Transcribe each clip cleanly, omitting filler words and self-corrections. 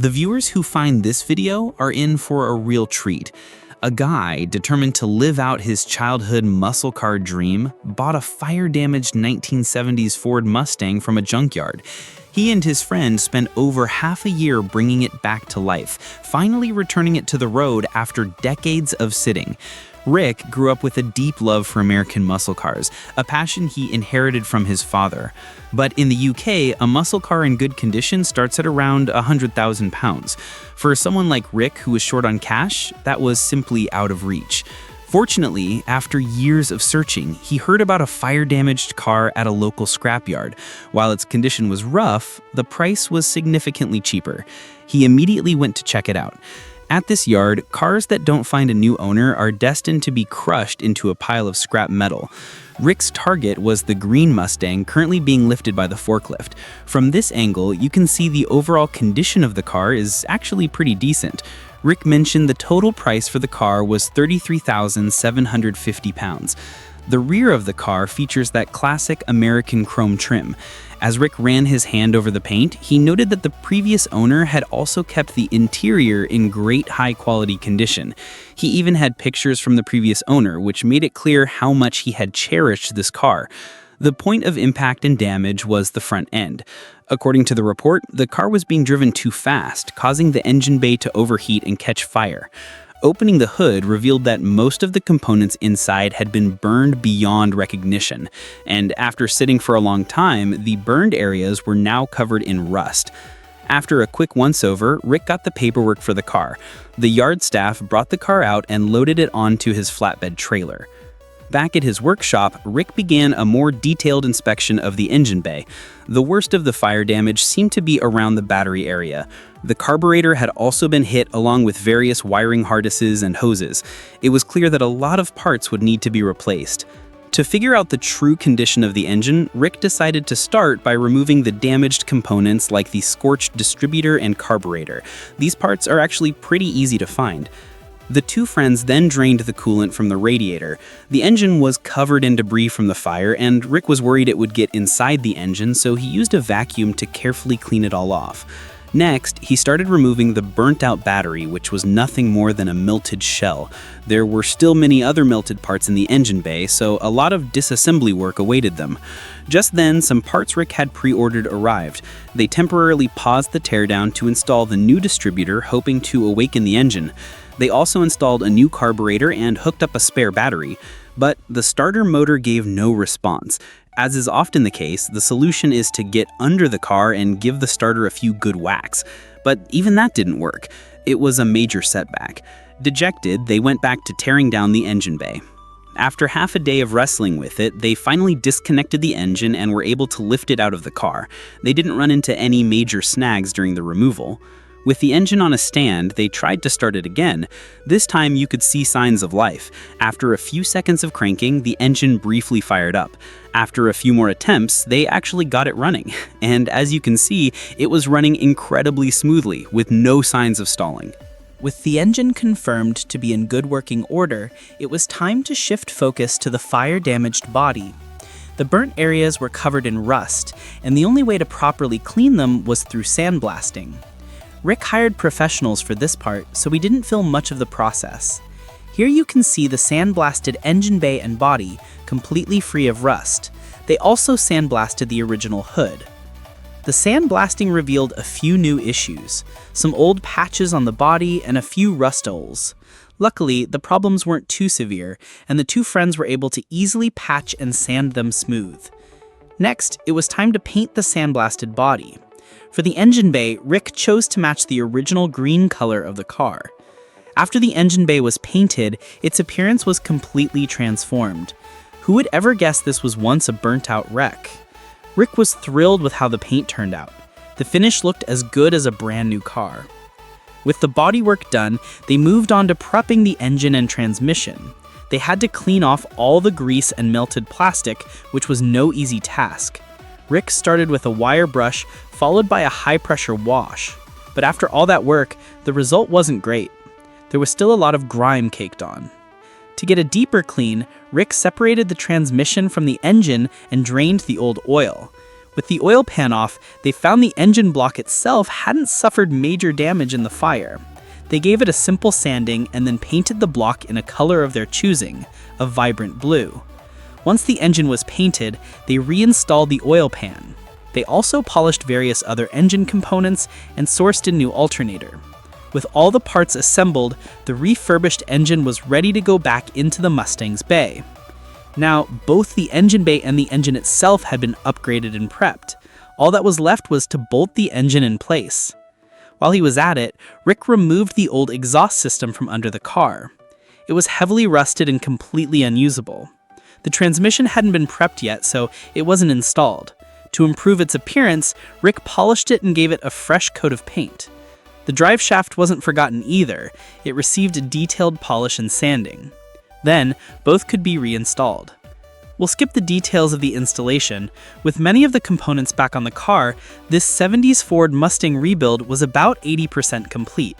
The viewers who find this video are in for a real treat. A guy determined to live out his childhood muscle car dream bought a fire-damaged 1970s Ford Mustang from a junkyard. He and his friend spent over half a year bringing it back to life, finally returning it to the road after decades of sitting. Rick grew up with a deep love for American muscle cars, a passion he inherited from his father. But in the UK, a muscle car in good condition starts at around £100,000. For someone like Rick, who was short on cash, that was simply out of reach. Fortunately, after years of searching, he heard about a fire-damaged car at a local scrapyard. While its condition was rough, the price was significantly cheaper. He immediately went to check it out. At this yard, cars that don't find a new owner are destined to be crushed into a pile of scrap metal. Rick's target was the green Mustang currently being lifted by the forklift. From this angle, you can see the overall condition of the car is actually pretty decent. Rick mentioned the total price for the car was £33,750. The rear of the car features that classic American chrome trim. As Rick ran his hand over the paint, he noted that the previous owner had also kept the interior in great high-quality condition. He even had pictures from the previous owner, which made it clear how much he had cherished this car. The point of impact and damage was the front end. According to the report, the car was being driven too fast, causing the engine bay to overheat and catch fire. Opening the hood revealed that most of the components inside had been burned beyond recognition, and after sitting for a long time, the burned areas were now covered in rust. After a quick once-over, Rick got the paperwork for the car. The yard staff brought the car out and loaded it onto his flatbed trailer. Back at his workshop, Rick began a more detailed inspection of the engine bay. The worst of the fire damage seemed to be around the battery area. The carburetor had also been hit along with various wiring harnesses and hoses. It was clear that a lot of parts would need to be replaced. To figure out the true condition of the engine, Rick decided to start by removing the damaged components like the scorched distributor and carburetor. These parts are actually pretty easy to find. The two friends then drained the coolant from the radiator. The engine was covered in debris from the fire, and Rick was worried it would get inside the engine, so he used a vacuum to carefully clean it all off. Next, he started removing the burnt-out battery, which was nothing more than a melted shell. There were still many other melted parts in the engine bay, so a lot of disassembly work awaited them. Just then, some parts Rick had pre-ordered arrived. They temporarily paused the teardown to install the new distributor, hoping to awaken the engine. They also installed a new carburetor and hooked up a spare battery, but the starter motor gave no response. As is often the case, the solution is to get under the car and give the starter a few good whacks. But even that didn't work. It was a major setback. Dejected, they went back to tearing down the engine bay. After half a day of wrestling with it, they finally disconnected the engine and were able to lift it out of the car. They didn't run into any major snags during the removal. With the engine on a stand, they tried to start it again. This time you could see signs of life. After a few seconds of cranking, the engine briefly fired up. After a few more attempts, they actually got it running. And as you can see, it was running incredibly smoothly, with no signs of stalling. With the engine confirmed to be in good working order, it was time to shift focus to the fire-damaged body. The burnt areas were covered in rust, and the only way to properly clean them was through sandblasting. Rick hired professionals for this part, so we didn't film much of the process. Here you can see the sandblasted engine bay and body, completely free of rust. They also sandblasted the original hood. The sandblasting revealed a few new issues, some old patches on the body and a few rust holes. Luckily, the problems weren't too severe, and the two friends were able to easily patch and sand them smooth. Next, it was time to paint the sandblasted body. For the engine bay, Rick chose to match the original green color of the car. After the engine bay was painted, its appearance was completely transformed. Who would ever guess this was once a burnt-out wreck? Rick was thrilled with how the paint turned out. The finish looked as good as a brand new car. With the bodywork done, they moved on to prepping the engine and transmission. They had to clean off all the grease and melted plastic, which was no easy task. Rick started with a wire brush, followed by a high-pressure wash. But after all that work, the result wasn't great. There was still a lot of grime caked on. To get a deeper clean, Rick separated the transmission from the engine and drained the old oil. With the oil pan off, they found the engine block itself hadn't suffered major damage in the fire. They gave it a simple sanding and then painted the block in a color of their choosing, a vibrant blue. Once the engine was painted, they reinstalled the oil pan. They also polished various other engine components and sourced a new alternator. With all the parts assembled, the refurbished engine was ready to go back into the Mustang's bay. Now, both the engine bay and the engine itself had been upgraded and prepped. All that was left was to bolt the engine in place. While he was at it, Rick removed the old exhaust system from under the car. It was heavily rusted and completely unusable. The transmission hadn't been prepped yet, so it wasn't installed. To improve its appearance, Rick polished it and gave it a fresh coat of paint. The drive shaft wasn't forgotten either. It received a detailed polish and sanding. Then, both could be reinstalled. We'll skip the details of the installation. With many of the components back on the car, this 70s Ford Mustang rebuild was about 80% complete.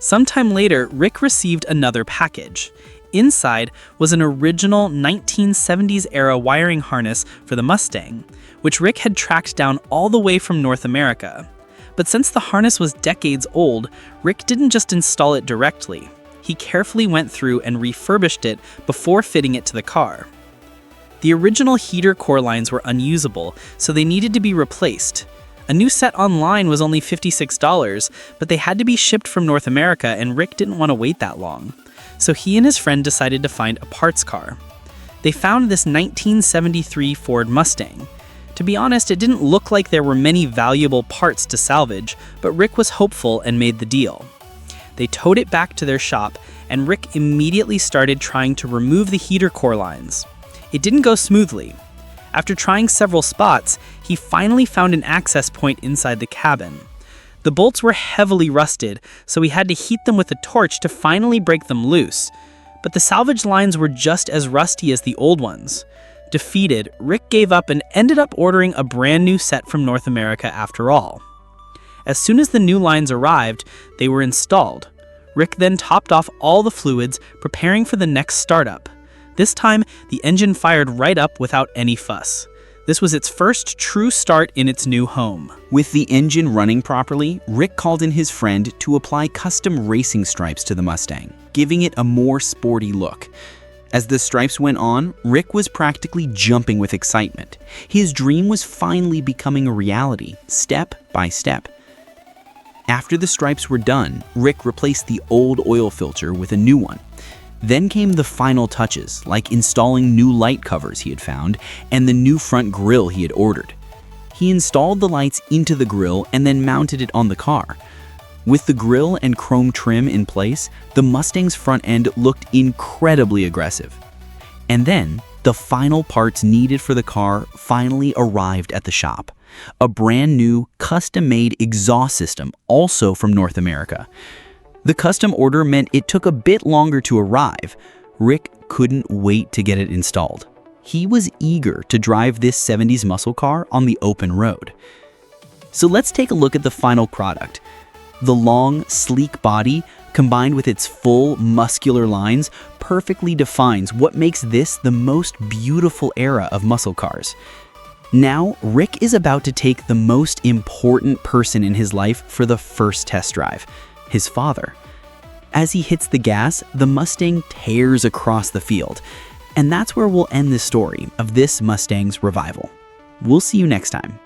Sometime later, Rick received another package. Inside was an original 1970s-era wiring harness for the Mustang, which Rick had tracked down all the way from North America. But since the harness was decades old, Rick didn't just install it directly. He carefully went through and refurbished it before fitting it to the car. The original heater core lines were unusable, so they needed to be replaced. A new set online was only $56, but they had to be shipped from North America, and Rick didn't want to wait that long. So he and his friend decided to find a parts car. They found this 1973 Ford Mustang. To be honest, it didn't look like there were many valuable parts to salvage, but Rick was hopeful and made the deal. They towed it back to their shop, and Rick immediately started trying to remove the heater core lines. It didn't go smoothly. After trying several spots, he finally found an access point inside the cabin. The bolts were heavily rusted, so he had to heat them with a torch to finally break them loose. But the salvage lines were just as rusty as the old ones. Defeated, Rick gave up and ended up ordering a brand new set from North America after all. As soon as the new lines arrived, they were installed. Rick then topped off all the fluids, preparing for the next startup. This time, the engine fired right up without any fuss. This was its first true start in its new home. With the engine running properly, Rick called in his friend to apply custom racing stripes to the Mustang, giving it a more sporty look. As the stripes went on, Rick was practically jumping with excitement. His dream was finally becoming a reality, step by step. After the stripes were done, Rick replaced the old oil filter with a new one. Then came the final touches, like installing new light covers he had found and the new front grille he had ordered. He installed the lights into the grille and then mounted it on the car. With the grille and chrome trim in place, the Mustang's front end looked incredibly aggressive. And then, the final parts needed for the car finally arrived at the shop. A brand new, custom-made exhaust system, also from North America. The custom order meant it took a bit longer to arrive. Rick couldn't wait to get it installed. He was eager to drive this 70s muscle car on the open road. So let's take a look at the final product. The long, sleek body, combined with its full, muscular lines, perfectly defines what makes this the most beautiful era of muscle cars. Now, Rick is about to take the most important person in his life for the first test drive, his father. As he hits the gas, the Mustang tears across the field. And that's where we'll end the story of this Mustang's revival. We'll see you next time.